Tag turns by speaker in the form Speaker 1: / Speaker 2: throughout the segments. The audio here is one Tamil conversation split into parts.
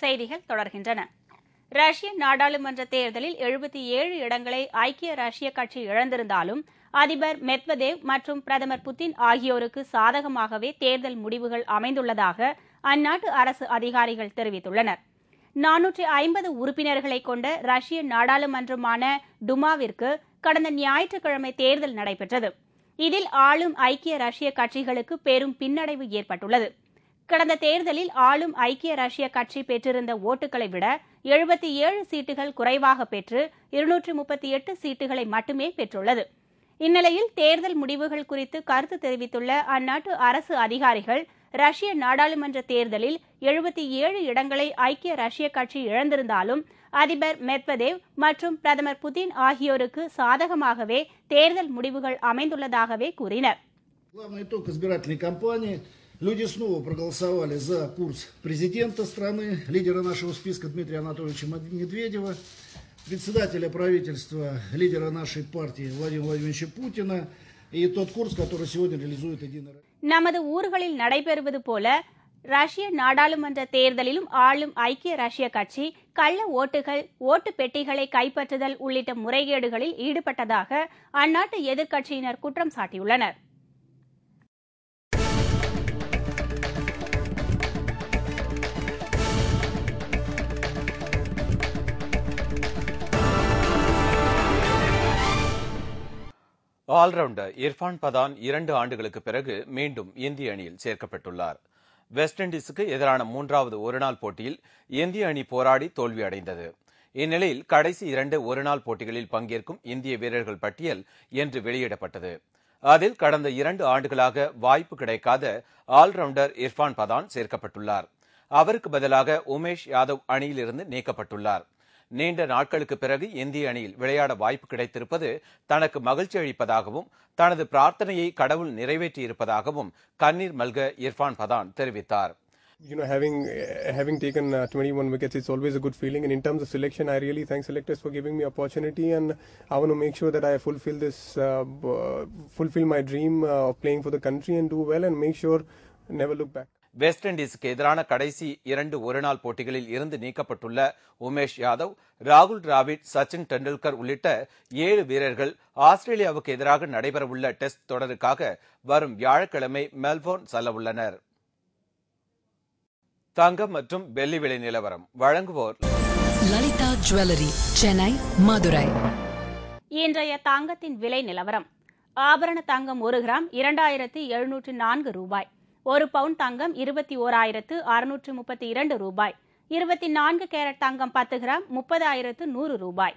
Speaker 1: செய்திகள் தொடர்கின்றன. ரஷ்ய நாடாளுமன்ற தேர்தலில் 77 இடங்களை ஐக்கிய ரஷ்ய கட்சி இழந்திருந்தாலும் அதிபர் மெத்வதேவ் மற்றும் பிரதமர் புதின் ஆகியோருக்கு சாதகமாகவே தேர்தல் முடிவுகள் அமைந்துள்ளதாக அந்நாட்டு அரசு அதிகாரிகள் தெரிவித்துள்ளனர். 450 உறுப்பினர்களை கொண்ட ரஷ்ய நாடாளுமன்றமான டுமாவிற்கு கடந்த ஞாயிற்றுக்கிழமை தேர்தல் நடைபெற்றது. இதில் ஆளும் ஐக்கிய ரஷ்ய கட்சிகளுக்கு பெரும் பின்னடைவு ஏற்பட்டுள்ளது. கடந்த தேர்தலில் ஆளும் ஐக்கிய ரஷ்ய கட்சி பெற்றிருந்த ஓட்டுகளை விட 77 சீட்டுகள் குறைவாக பெற்று 238 சீட்டுகளை மட்டுமே பெற்றுள்ளது. இந்நிலையில் தேர்தல் முடிவுகள் குறித்து கருத்து தெரிவித்துள்ள அந்நாட்டு அரசு அதிகாரிகள் ரஷ்ய நாடாளுமன்ற தேர்தலில் 77 இடங்களை ஐக்கிய ரஷ்ய கட்சி இழந்திருந்தாலும் அதிபர் மெத்வதேவ் மற்றும் பிரதமர் புதின் ஆகியோருக்கு சாதகமாகவே தேர்தல் முடிவுகள் அமைந்துள்ளதாகவே கூறினர்.
Speaker 2: Люди снова проголосовали за курс президента страны, лидера нашего списка Дмитрия Анатольевича Медведева, председателя правительства, лидера нашей партии Владимира Владимировича Путина и тот курс, который сегодня реализует Единая Россия.
Speaker 1: நமது ஊர்களில் நடைபெறுவது போல ரஷ்ய நாடாளுமன்ற தேர்தலிலும் ஆளும் ஐக்கிய ரஷ்ய கட்சி கள்ள ஓட்டுகள், ஓட்டு பெட்டிகளை கைப்பற்றுதல் உள்ளிட்ட முறைகேடுகளில் ஈடுபட்டதாக அந்நாட்டு எதிர்க்கட்சியினர் குற்றம் சாட்டியுள்ளனர்.
Speaker 3: ஆல்ரவுண்டர் இர்ஃபான் பதான் 2 ஆண்டுகளுக்கு பிறகு மீண்டும் இந்திய அணியில் சேர்க்கப்பட்டுள்ளார். வெஸ்ட் இண்டீஸுக்கு எதிரான 3வது ஒருநாள் போட்டியில் இந்திய அணி போராடி தோல்வியடைந்தது. இந்நிலையில் கடைசி 2 ஒருநாள் போட்டிகளில் பங்கேற்கும் இந்திய வீரர்கள் பட்டியல் இன்று வெளியிடப்பட்டது. அதில் கடந்த 2 ஆண்டுகளாக வாய்ப்பு கிடைக்காத ஆல்ரவுண்டர் இர்ஃபான் பதான் சேர்க்கப்பட்டுள்ளார். அவருக்கு பதிலாக உமேஷ் யாதவ் அணியிலிருந்து நீக்கப்பட்டுள்ளார். நீண்ட நாட்களுக்கு பிறகு இந்திய அணியில் விளையாட வாய்ப்பு கிடைத்திருப்பது தனக்கு மகிழ்ச்சி அளிப்பதாகவும் தனது பிரார்த்தனையை கடவுள் நிறைவேற்றியிருப்பதாகவும் கண்ணீர் மல்க இர்ஃபான் பதான் தெரிவித்தார்.
Speaker 4: Having taken 21 wickets, it's always a good feeling. And in terms of selection, I really thank selectors for giving me opportunity, and I want to make sure that I fulfill my dream of playing for the country and do well and make sure never look back.
Speaker 3: West இண்டீஸுக்கு எதிரான கடைசி 2 ஒருநாள் போட்டிகளில் இருந்து நீக்கப்பட்டுள்ள உமேஷ் யாதவ், ராகுல் டிராவிட், சச்சின் டெண்டுல்கர் உள்ளிட்ட 7 வீரர்கள் ஆஸ்திரேலியாவுக்கு எதிராக நடைபெறவுள்ள டெஸ்ட் தொடருக்காக வரும் வியாழக்கிழமை மெல்போர்ன் செல்ல உள்ளனர். தங்கம் மற்றும் வெள்ளி விலை நிலவரம் வழங்குவோர்
Speaker 5: லலிதா ஜுவல்லரி, சென்னை, மதுரை.
Speaker 1: இன்றைய தங்கத்தின் விலை நிலவரம். ஆபரண தங்கம் 1 கிராம் 2704 ரூபாய். 1 பவுண்ட் தங்கம் 21,632 ரூபாய். 24 கேரட் தங்கம் 10 கிராம் 30,100 ரூபாய்.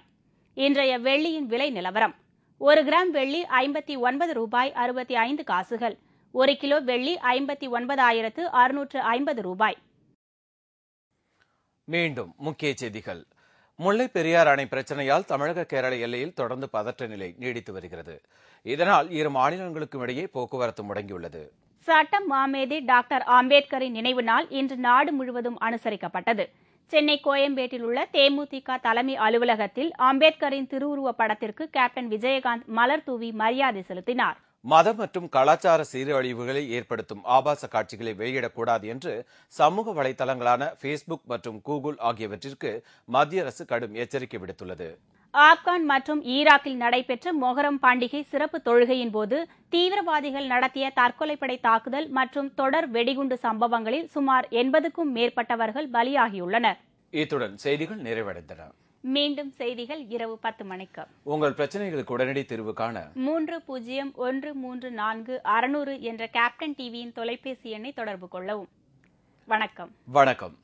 Speaker 1: இன்றைய வெள்ளியின் விலை நிலவரம். 1 கிராம் வெள்ளி 59 ரூபாய் 65 காசுகள். 1 கிலோ வெள்ளி 59,650 ரூபாய்.
Speaker 3: மீண்டும் முக்கிய செய்திகள். முல்லை பெரியாறு அணை பிரச்சனையால் தமிழக கேரள எல்லையில் தொடர்ந்து பதற்ற நிலை நீடித்து வருகிறது. இதனால் இரு மாநிலங்களுக்கும் இடையே போக்குவரத்து முடங்கியுள்ளது.
Speaker 1: சட்ட மாமேதை டாக்டர் அம்பேத்கரின் நினைவு நாள் இன்று நாடு முழுவதும் அனுசரிக்கப்பட்டது. சென்னை கோயம்பேட்டில் உள்ள தேமுதிக தலைமை அலுவலகத்தில் அம்பேத்கரின் திருவுருவப் படத்திற்கு கேப்டன் விஜயகாந்த் மலர் தூவி மரியாதை செலுத்தினார்.
Speaker 3: மதம் மற்றும் கலாச்சார சீரழிவுகளை ஏற்படுத்தும் ஆபாச காட்சிகளை வெளியிடக்கூடாது என்று சமூக வலைதளங்களான பேஸ்புக் மற்றும் கூகுள் ஆகியவற்றிற்கு மத்திய அரசு கடும் எச்சரிக்கை விடுத்துள்ளது.
Speaker 1: ஆப்கான் மற்றும் ஈராக்கில் நடைபெற்ற மொஹரம் பண்டிகை சிறப்பு தொழுகையின் போது தீவிரவாதிகள் நடத்திய தற்கொலைப்படை தாக்குதல் மற்றும் தொடர் வெடிகுண்டு சம்பவங்களில் சுமார் 80க்கும் மேற்பட்டவர்கள் பலியாகியுள்ளனர்.
Speaker 3: இத்துடன் செய்திகள் நிறைவடைந்தன.
Speaker 1: மீண்டும் செய்திகள் இரவு 10 மணிக்கு.
Speaker 3: உங்கள் பிரச்சனைகளுக்கு உடனடி தீர்வு காண
Speaker 1: 30134600 என்ற கேப்டன் டிவியின் தொலைபேசி எண்ணை தொடர்பு கொள்ளவும். வணக்கம்.
Speaker 3: வணக்கம்.